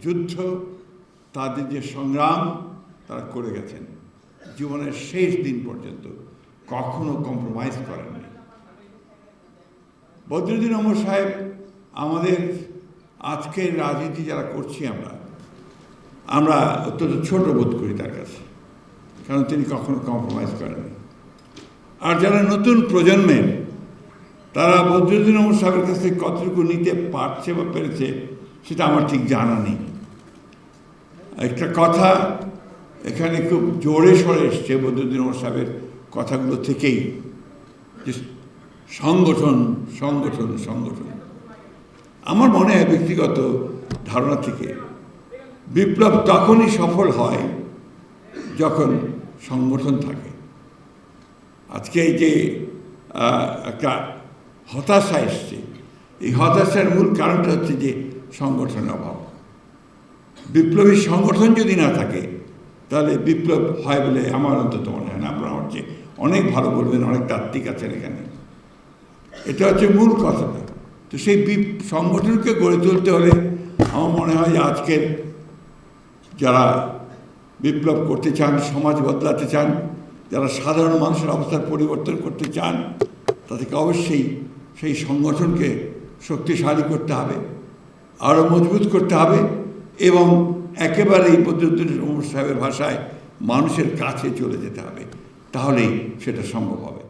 যুদ্ধ, তাদের যে সংগ্রাম তারা করে গেছেন, জীবনের শেষ দিন পর্যন্ত কখনো কম্প্রোমাইজ করেননি। বদরুদ্দীন ওমর সাহেব আমাদের আজকের রাজনীতি যারা করছি আমরা অত্যন্ত ছোট বোধ করি তার কাছে, কারণ তিনি কখনো কম্প্রোমাইজ করেননি। আর যারা নতুন প্রজন্মের, তারা বদরুদ্দীন ওমর সাহেবের কাছ থেকে কতটুকু নিতে পারছে বা পেরেছে সেটা আমার ঠিক জানা নেই। একটা কথা এখানে খুব জোরে সরে এসছে বদরুদ্দীন ওমর সাহেবের কথাগুলো থেকেই, যে সংগঠন সংগঠন সংগঠন। আমার মনে হয় ব্যক্তিগত ধারণা থেকে বিপ্লব তখনই সফল হয় যখন সংগঠন থাকে। আজকে এই যে একটা হতাশা এসছে, এই হতাশার মূল কারণটা হচ্ছে যে সংগঠনের অভাব। বিপ্লবী সংগঠন যদি না থাকে তাহলে বিপ্লব হয় বলে আমার অন্তত মনে হয় না। আপনারা আমার চেয়ে অনেক ভালো বলবেন, অনেক তাত্ত্বিক আছেন এখানে। এটা হচ্ছে মূল কথাটা। তো সেই সংগঠনকে গড়ে তুলতে হলে আমার মনে হয় যে আজকের যারা বিপ্লব করতে চান, সমাজ বদলাতে চান, যারা সাধারণ মানুষের অবস্থার পরিবর্তন করতে চান, তাদেরকে অবশ্যই সেই সংগঠনকে শক্তিশালী করতে হবে, আরও মজবুত করতে হবে এবং একেবারেই বদরুদ্দীন ওমর সাহেবের ভাষায় মানুষের কাছে চলে যেতে হবে। তাহলেই সেটা সম্ভব হবে।